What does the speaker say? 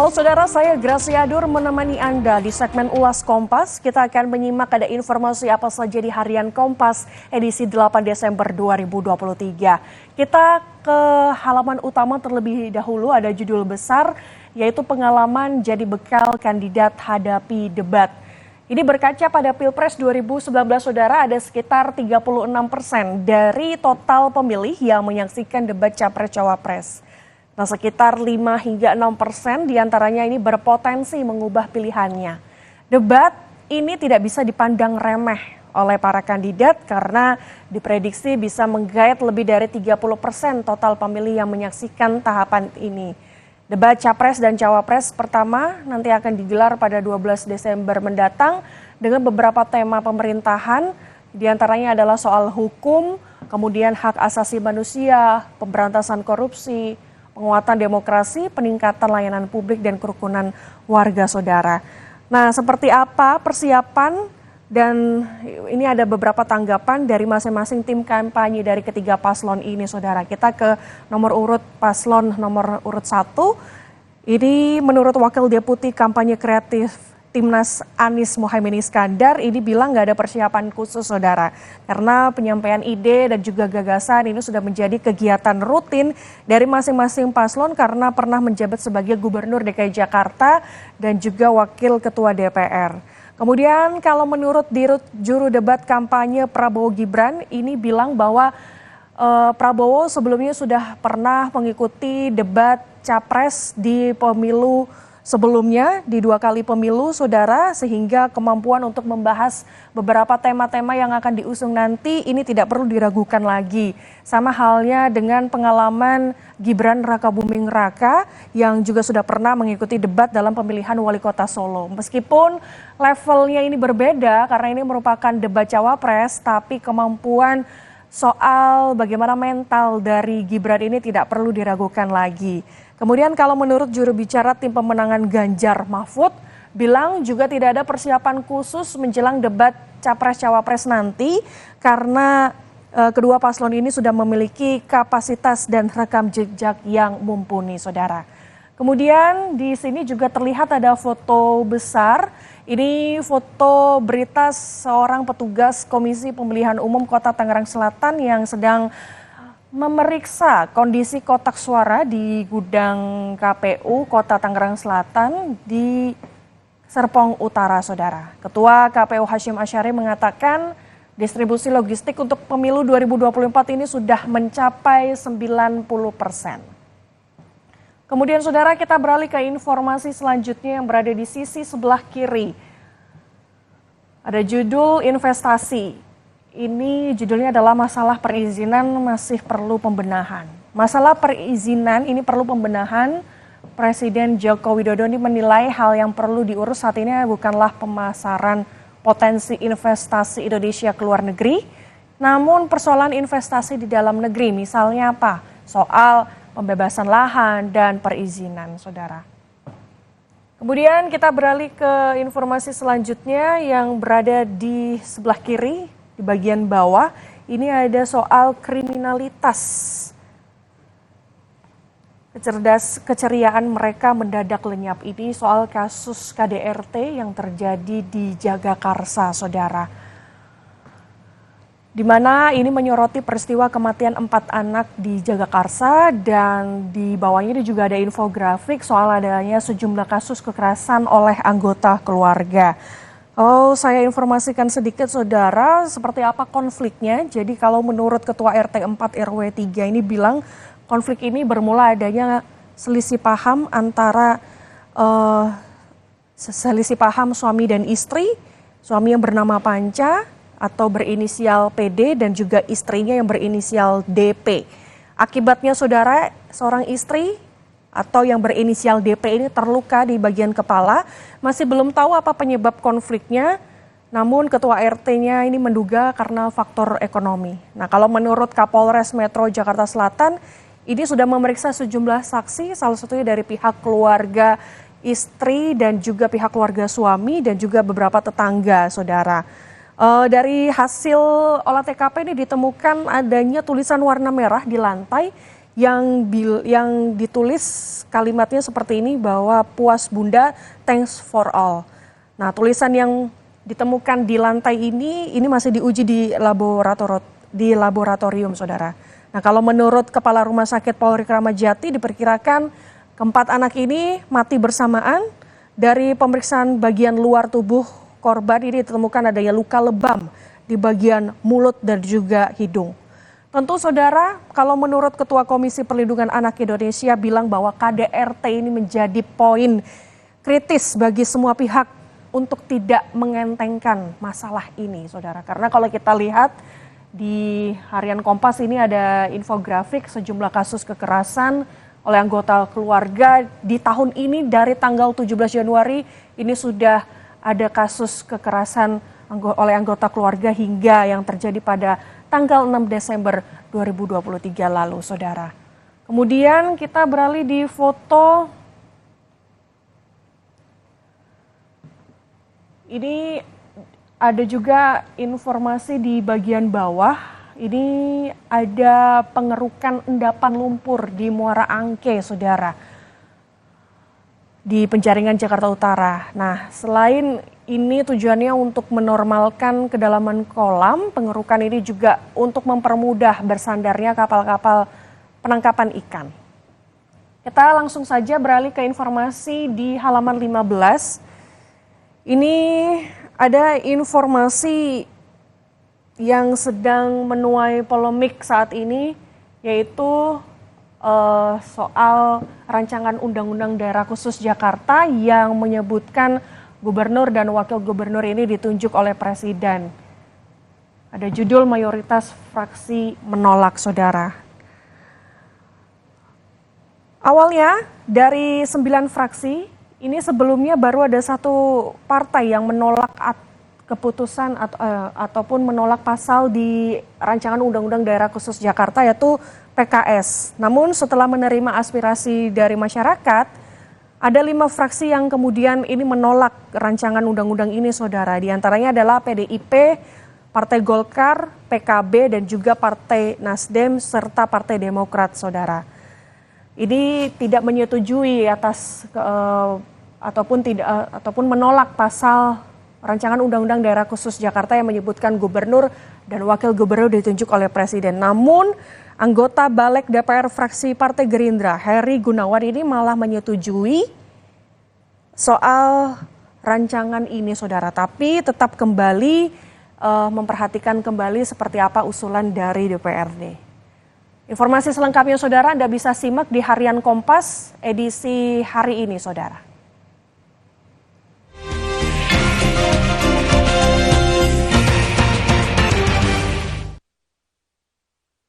Halo saudara, saya Gracia Dur menemani Anda di segmen Ulas Kompas. Kita akan menyimak ada informasi apa saja di Harian Kompas edisi 8 Desember 2023. Kita ke halaman utama terlebih dahulu, ada judul besar yaitu pengalaman jadi bekal kandidat hadapi debat. Ini berkaca pada Pilpres 2019 saudara, ada sekitar 36% dari total pemilih yang menyaksikan debat Capres-Cawapres. Nah, sekitar 5 hingga 6% diantaranya ini berpotensi mengubah pilihannya. Debat ini tidak bisa dipandang remeh oleh para kandidat karena diprediksi bisa menggait lebih dari 30% total pemilih yang menyaksikan tahapan ini. Debat Capres dan Cawapres pertama nanti akan digelar pada 12 Desember mendatang dengan beberapa tema pemerintahan, diantaranya adalah soal hukum, kemudian hak asasi manusia, pemberantasan korupsi, penguatan demokrasi, peningkatan layanan publik, dan kerukunan warga saudara. Nah, seperti apa persiapan dan ini ada beberapa tanggapan dari masing-masing tim kampanye dari ketiga paslon ini saudara. Kita ke nomor urut paslon nomor urut 1. Ini menurut Wakil Deputi Kampanye Kreatif Timnas Anies Mohaimin Iskandar ini bilang nggak ada persiapan khusus saudara. Karena penyampaian ide dan juga gagasan ini sudah menjadi kegiatan rutin dari masing-masing paslon karena pernah menjabat sebagai Gubernur DKI Jakarta dan juga Wakil Ketua DPR. Kemudian kalau menurut Dirut Juru Debat Kampanye Prabowo Gibran ini bilang bahwa Prabowo sebelumnya sudah pernah mengikuti debat Capres di pemilu sebelumnya di 2 kali pemilu saudara, sehingga kemampuan untuk membahas beberapa tema-tema yang akan diusung nanti ini tidak perlu diragukan lagi. Sama halnya dengan pengalaman Gibran Rakabuming Raka yang juga sudah pernah mengikuti debat dalam pemilihan wali kota Solo. Meskipun levelnya ini berbeda karena ini merupakan debat Cawapres, tapi kemampuan soal bagaimana mental dari Gibran ini tidak perlu diragukan lagi. Kemudian kalau menurut juru bicara tim pemenangan Ganjar Mahfud, bilang juga tidak ada persiapan khusus menjelang debat Capres-Cawapres nanti karena kedua paslon ini sudah memiliki kapasitas dan rekam jejak yang mumpuni saudara. Kemudian di sini juga terlihat ada foto besar, ini foto berita seorang petugas Komisi Pemilihan Umum Kota Tangerang Selatan yang sedang memeriksa kondisi kotak suara di gudang KPU Kota Tangerang Selatan di Serpong Utara, saudara. Ketua KPU Hashim Asyari mengatakan distribusi logistik untuk pemilu 2024 ini sudah mencapai 90%. Kemudian saudara kita beralih ke informasi selanjutnya yang berada di sisi sebelah kiri. Ada judul investasi. Ini judulnya adalah masalah perizinan masih perlu pembenahan. Masalah perizinan ini perlu pembenahan. Presiden Joko Widodo ini menilai hal yang perlu diurus saat ini bukanlah pemasaran potensi investasi Indonesia ke luar negeri, namun persoalan investasi di dalam negeri. Misalnya apa? Soal pembebasan lahan dan perizinan, saudara. Kemudian kita beralih ke informasi selanjutnya yang berada di sebelah kiri. Di bagian bawah ini ada soal kriminalitas. Keceriaan mereka mendadak lenyap. Ini soal kasus KDRT yang terjadi di Jagakarsa, saudara. Di mana ini menyoroti peristiwa kematian 4 anak di Jagakarsa dan di bawahnya ini juga ada infografik soal adanya sejumlah kasus kekerasan oleh anggota keluarga. Oh, saya informasikan sedikit saudara seperti apa konfliknya. Jadi kalau menurut Ketua RT 4 RW 3 ini bilang konflik ini bermula adanya selisih paham antara suami dan istri. Suami yang bernama Panca atau berinisial PD dan juga istrinya yang berinisial DP. Akibatnya saudara, seorang istri atau yang berinisial DP ini terluka di bagian kepala. Masih belum tahu apa penyebab konfliknya, namun ketua RT-nya ini menduga karena faktor ekonomi. Nah, kalau menurut Kapolres Metro Jakarta Selatan, ini sudah memeriksa sejumlah saksi, salah satunya dari pihak keluarga istri dan juga pihak keluarga suami dan juga beberapa tetangga, saudara. Dari hasil olah TKP ini ditemukan adanya tulisan warna merah di lantai yang ditulis kalimatnya seperti ini bahwa puas Bunda, thanks for all. Nah, tulisan yang ditemukan di lantai ini masih diuji di laboratorium, Saudara. Nah, kalau menurut Kepala Rumah Sakit Polri Kramat Jati diperkirakan keempat anak ini mati bersamaan. Dari pemeriksaan bagian luar tubuh korban ini ditemukan adanya luka lebam di bagian mulut dan juga hidung. Tentu Saudara, kalau menurut Ketua Komisi Perlindungan Anak Indonesia bilang bahwa KDRT ini menjadi poin kritis bagi semua pihak untuk tidak mengentengkan masalah ini, Saudara. Karena kalau kita lihat di Harian Kompas ini ada infografik sejumlah kasus kekerasan oleh anggota keluarga di tahun ini dari tanggal 17 Januari ini sudah ada kasus kekerasan oleh anggota keluarga hingga yang terjadi pada tanggal 6 Desember 2023 lalu, Saudara. Kemudian kita beralih di foto ini, ada juga informasi di bagian bawah. Ini ada pengerukan endapan lumpur di Muara Angke, Saudara, di Penjaringan Jakarta Utara. Nah, selain ini tujuannya untuk menormalkan kedalaman kolam, pengerukan ini juga untuk mempermudah bersandarnya kapal-kapal penangkapan ikan. Kita langsung saja beralih ke informasi di halaman 15. Ini ada informasi yang sedang menuai polemik saat ini, yaitu soal rancangan Undang-Undang Daerah Khusus Jakarta yang menyebutkan gubernur dan wakil gubernur ini ditunjuk oleh Presiden. Ada judul mayoritas fraksi menolak, Saudara. Awalnya dari 9 fraksi, ini sebelumnya baru ada satu partai yang menolak keputusan ataupun menolak pasal di rancangan Undang-Undang Daerah Khusus Jakarta, yaitu PKS. Namun setelah menerima aspirasi dari masyarakat, ada 5 fraksi yang kemudian ini menolak rancangan undang-undang ini, Saudara. Di antaranya adalah PDIP, Partai Golkar, PKB, dan juga Partai Nasdem, serta Partai Demokrat, Saudara. Ini tidak menyetujui ataupun menolak pasal rancangan Undang-Undang Daerah Khusus Jakarta yang menyebutkan gubernur dan wakil gubernur ditunjuk oleh Presiden. Namun anggota Balik DPR fraksi Partai Gerindra, Heri Gunawan, ini malah menyetujui soal rancangan ini, Saudara. Tapi tetap kembali memperhatikan kembali seperti apa usulan dari DPRD. Informasi selengkapnya, Saudara, Anda bisa simak di Harian Kompas edisi hari ini, Saudara.